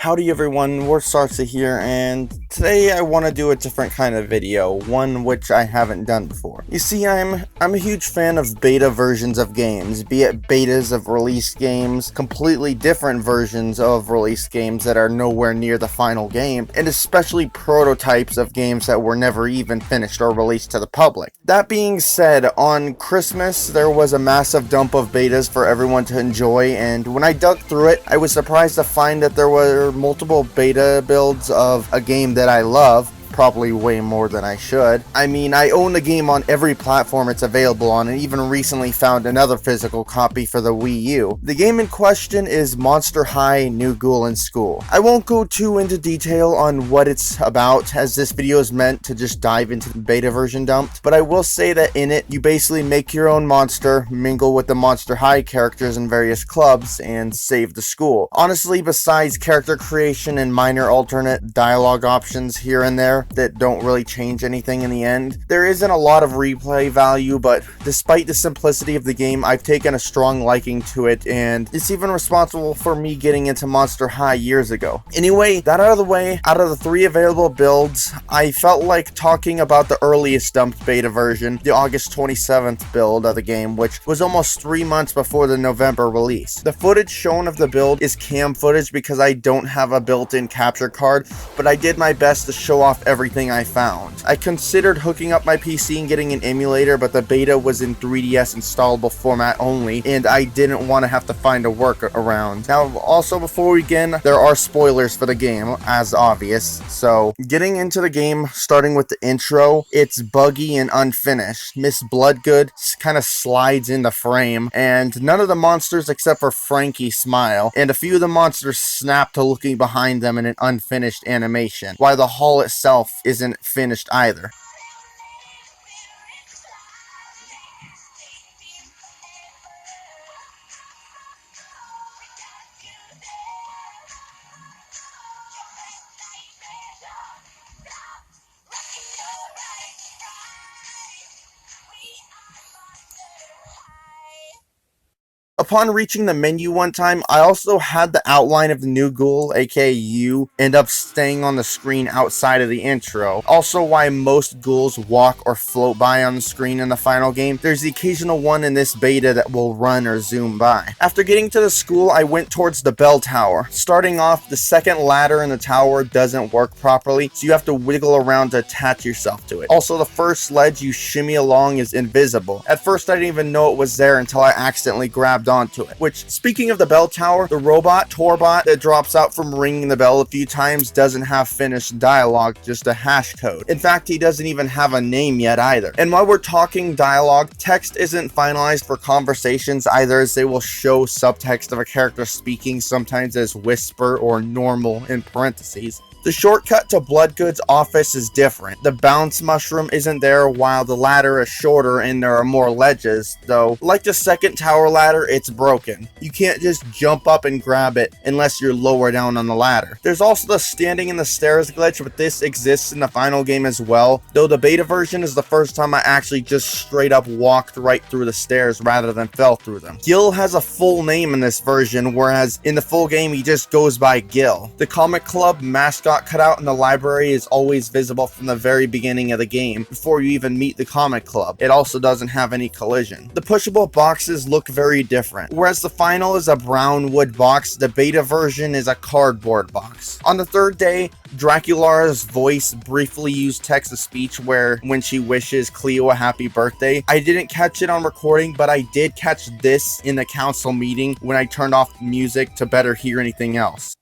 Howdy everyone, Warsarsa here, and today I want to do a different kind of video, one which I haven't done before. You see, I'm a huge fan of beta versions of games, be it betas of released games, completely different versions of released games that are nowhere near the final game, and especially prototypes of games that were never even finished or released to the public. That being said, on Christmas there was a massive dump of betas for everyone to enjoy, and when I dug through it, I was surprised to find that there were multiple beta builds of a game that I love, probably way more than I should. I mean, I own the game on every platform it's available on, and even recently found another physical copy for the Wii U. The game in question is Monster High New Ghoul in School. I won't go too into detail on what it's about, as this video is meant to just dive into the beta version dumped, but I will say that in it, you basically make your own monster, mingle with the Monster High characters in various clubs, and save the school. Honestly, besides character creation and minor alternate dialogue options here and there, that don't really change anything in the end, there isn't a lot of replay value, but despite the simplicity of the game, I've taken a strong liking to it, and it's even responsible for me getting into Monster High years ago. Anyway, that out of the way, out of the 3 available builds, I felt like talking about the earliest dumped beta version, the August 27th build of the game, which was almost 3 months before the November release. The footage shown of the build is cam footage because I don't have a built-in capture card, but I did my best to show off everything I found. I considered hooking up my PC and getting an emulator, but the beta was in 3DS installable format only, and I didn't want to have to find a workaround. Now, also before we begin, there are spoilers for the game, as obvious, so getting into the game, starting with the intro, it's buggy and unfinished. Miss Bloodgood kind of slides in the frame, and none of the monsters except for Frankie smile, and a few of the monsters snap to looking behind them in an unfinished animation, while the hall itself isn't finished either. Upon reaching the menu one time, I also had the outline of the new ghoul, aka you, end up staying on the screen outside of the intro. Also why most ghouls walk or float by on the screen in the final game. There's the occasional one in this beta that will run or zoom by. After getting to the school, I went towards the bell tower. Starting off, the second ladder in the tower doesn't work properly, so you have to wiggle around to attach yourself to it. Also, the first ledge you shimmy along is invisible. At first, I didn't even know it was there until I accidentally grabbed onto it. Which, speaking of the bell tower, the robot, Torbot, that drops out from ringing the bell a few times doesn't have finished dialogue, just a hash code. In fact, he doesn't even have a name yet either. And while we're talking dialogue, text isn't finalized for conversations either, as they will show subtext of a character speaking, sometimes as whisper or normal in parentheses. The shortcut to Bloodgood's office is different. The bounce mushroom isn't there, while the ladder is shorter and there are more ledges, though like the second tower ladder, it's broken. You can't just jump up and grab it unless you're lower down on the ladder. There's also the standing in the stairs glitch, but this exists in the final game as well, though the beta version is the first time I actually just straight up walked right through the stairs rather than fell through them. Gil has a full name in this version, whereas in the full game he just goes by Gil. The comic club mascot cutout in the library is always visible from the very beginning of the game, before you even meet the comic club. It also doesn't have any collision. The pushable boxes look very different. Whereas the final is a brown wood box, the beta version is a cardboard box. On the third day, Dracula's voice briefly used text-to-speech when she wishes Cleo a happy birthday. I didn't catch it on recording, but I did catch this in the council meeting when I turned off the music to better hear anything else.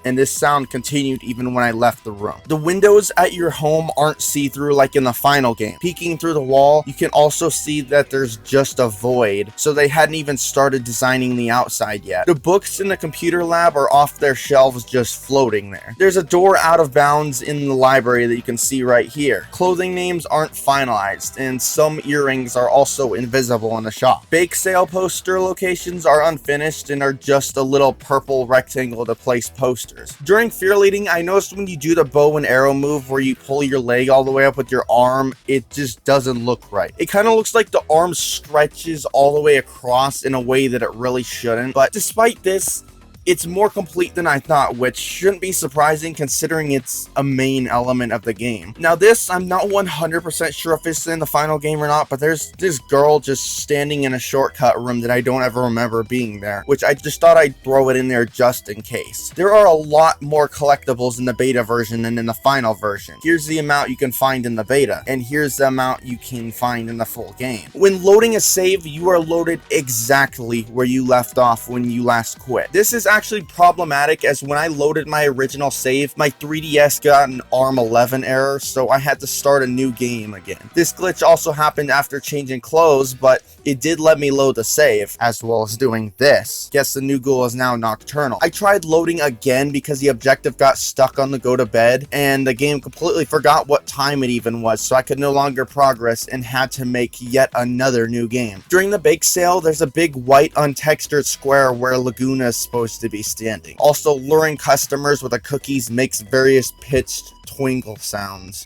And this sound continued even when I left the room. The windows at your home aren't see-through like in the final game. Peeking through the wall, you can also see that there's just a void, so they hadn't even started designing the outside yet. The books in the computer lab are off their shelves just floating there. There's a door out of bounds in the library that you can see right here. Clothing names aren't finalized, and some earrings are also invisible in the shop. Bake sale poster locations are unfinished and are just a little purple rectangle to place posters. monsters. During fear leading, I noticed when you do the bow and arrow move where you pull your leg all the way up with your arm, it just doesn't look right. It kind of looks like the arm stretches all the way across in a way that it really shouldn't. But despite this, it's more complete than I thought, which shouldn't be surprising considering it's a main element of the game. Now this, I'm not 100% sure if it's in the final game or not, but there's this girl just standing in a shortcut room that I don't ever remember being there, which I just thought I'd throw it in there just in case. There are a lot more collectibles in the beta version than in the final version. Here's the amount you can find in the beta, and here's the amount you can find in the full game. When loading a save, you are loaded exactly where you left off when you last quit. This is actually problematic, as when I loaded my original save, my 3DS got an ARM 11 error, so I had to start a new game again. This glitch also happened after changing clothes, but it did let me load the save, as well as doing this. Guess the new Ghoul is now nocturnal. I tried loading again because the objective got stuck on the go to bed, and the game completely forgot what time it even was, so I could no longer progress and had to make yet another new game. During the bake sale, there's a big white untextured square where Laguna is supposed to be standing. Also, luring customers with the cookies makes various pitched twinkle sounds.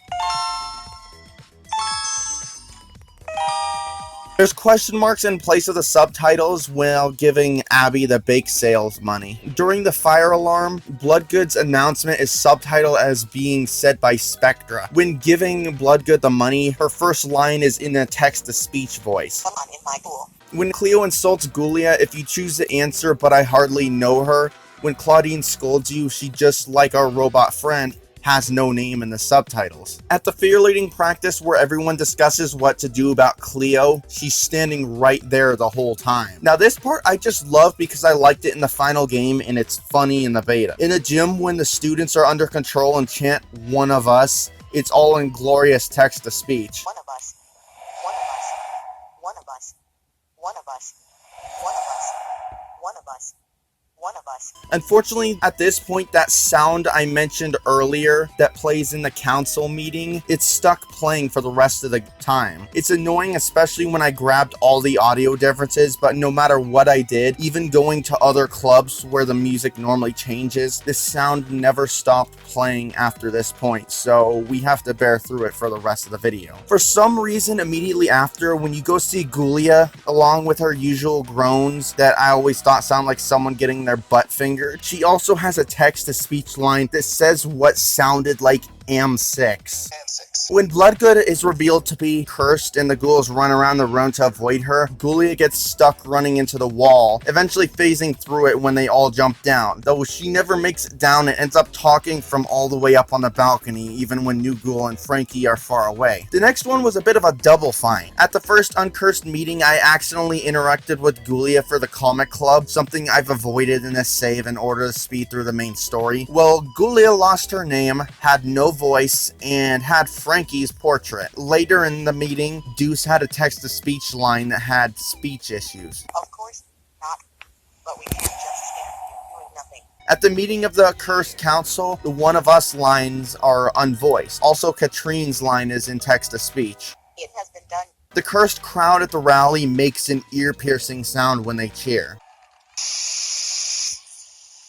There's question marks in place of the subtitles while giving Abby the bake sales money. During the fire alarm, Bloodgood's announcement is subtitled as being said by Spectra. When giving Bloodgood the money, her first line is in a text-to-speech voice. Come on in my pool. When Cleo insults Ghoulia, if you choose to answer but I hardly know her, when Claudine scolds you, she just like our robot friend, has no name in the subtitles. At the fear leading practice where everyone discusses what to do about Cleo, she's standing right there the whole time. Now this part I just love because I liked it in the final game and it's funny in the beta. In a gym when the students are under control and chant "one of us," it's all in glorious text-to-speech. One of us. One of us. One of us. One of us. One of us. One of us. One of us. Unfortunately, at this point, that sound I mentioned earlier that plays in the council meeting, it's stuck playing for the rest of the time. It's annoying, especially when I grabbed all the audio differences, but no matter what I did, even going to other clubs where the music normally changes, this sound never stopped playing after this point, so we have to bear through it for the rest of the video. For some reason, immediately after, when you go see Ghoulia, along with her usual groans that I always thought sound like someone getting their butt fingered, she also has a text-to-speech line that says what sounded like AM6. When Bloodgood is revealed to be cursed and the ghouls run around the room to avoid her, Ghoulia gets stuck running into the wall, eventually phasing through it when they all jump down. Though she never makes it down and ends up talking from all the way up on the balcony, even when New Ghoul and Frankie are far away. The next one was a bit of a double find. At the first Uncursed meeting, I accidentally interacted with Ghoulia for the comic club, something I've avoided in this save in order to speed through the main story. Well, Ghoulia lost her name, had no voice, and had Frankie's portrait. Later in the meeting, Deuce had a text-to-speech line that had speech issues. Of course not, but we can't just stand here doing nothing. At the meeting of the Cursed Council, the One of Us lines are unvoiced. Also, Katrine's line is in text-to-speech. It has been done. The cursed crowd at the rally makes an ear-piercing sound when they cheer.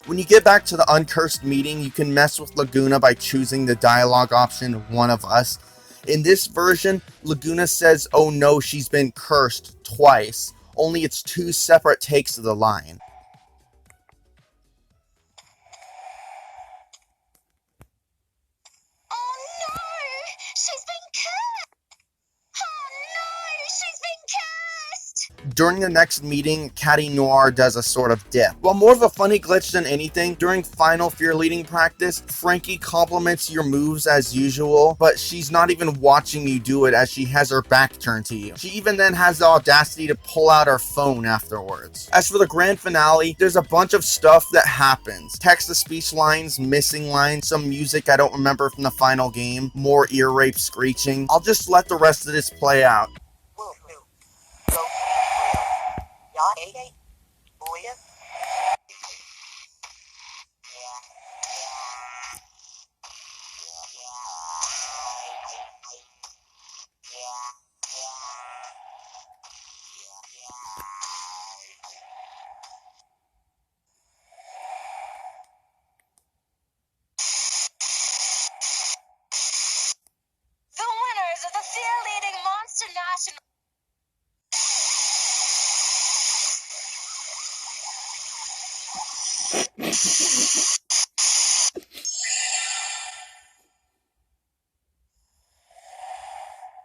When you get back to the Uncursed meeting, you can mess with Laguna by choosing the dialogue option, One of Us. In this version, Laguna says, oh no, she's been cursed twice, only it's two separate takes of the line. Oh no, she's been cursed! Oh no, she's been cursed! During the next meeting, Catty Noir does a sort of dip. While more of a funny glitch than anything, during final fear leading practice, Frankie compliments your moves as usual, but she's not even watching you do it as she has her back turned to you. She even then has the audacity to pull out her phone afterwards. As for the grand finale, there's a bunch of stuff that happens. Text-to-speech lines, missing lines, some music I don't remember from the final game, more ear rape screeching. I'll just let the rest of this play out.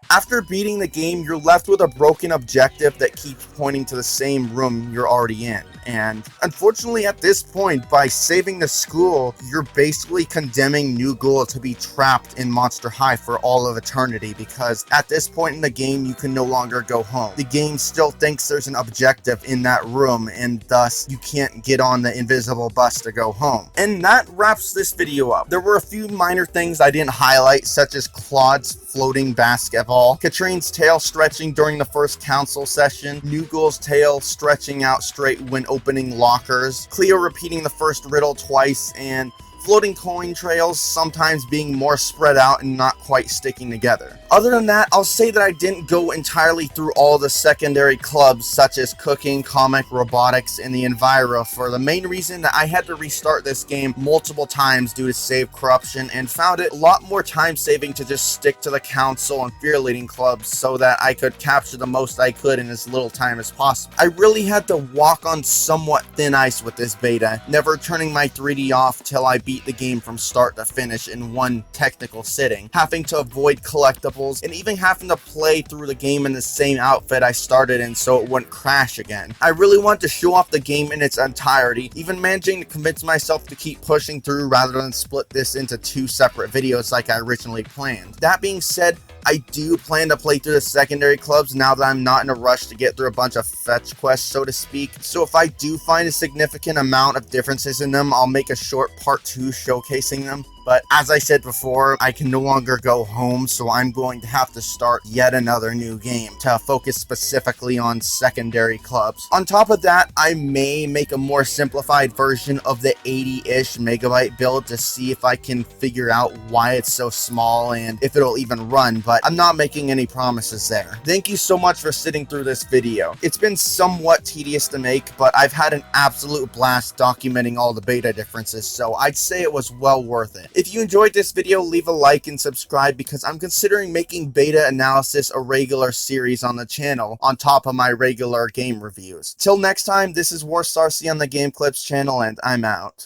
After beating the game, you're left with a broken objective that keeps pointing to the same room you're already in. And unfortunately at this point, by saving the school, you're basically condemning New Ghoul to be trapped in Monster High for all of eternity, because at this point in the game, you can no longer go home. The game still thinks there's an objective in that room, and thus you can't get on the invisible bus to go home. And that wraps this video up. There were a few minor things I didn't highlight, such as Claude's floating basketball, Katrine's tail stretching during the first council session, New Ghoul's tail stretching out straight when opening lockers, Cleo repeating the first riddle twice, and floating coin trails sometimes being more spread out and not quite sticking together. Other than that, I'll say that I didn't go entirely through all the secondary clubs such as cooking, comic, robotics, and the Enviro for the main reason that I had to restart this game multiple times due to save corruption, and found it a lot more time saving to just stick to the council and fear leading clubs so that I could capture the most I could in as little time as possible. I really had to walk on somewhat thin ice with this beta, never turning my 3D off till I beat the game from start to finish in one technical sitting, having to avoid collectibles, and even having to play through the game in the same outfit I started in so it wouldn't crash again. I really wanted to show off the game in its entirety, even managing to convince myself to keep pushing through rather than split this into two separate videos like I originally planned. That being said, I do plan to play through the secondary clubs now that I'm not in a rush to get through a bunch of fetch quests, so to speak. So if I do find a significant amount of differences in them, I'll make a short part 2 showcasing them. But as I said before, I can no longer go home, so I'm going to have to start yet another new game to focus specifically on secondary clubs. On top of that, I may make a more simplified version of the 80-ish megabyte build to see if I can figure out why it's so small and if it'll even run, but I'm not making any promises there. Thank you so much for sitting through this video. It's been somewhat tedious to make, but I've had an absolute blast documenting all the beta differences, so I'd say it was well worth it. If you enjoyed this video, leave a like and subscribe because I'm considering making beta analysis a regular series on the channel on top of my regular game reviews. Till next time, this is Warstarcy on the Game Clips channel, and I'm out.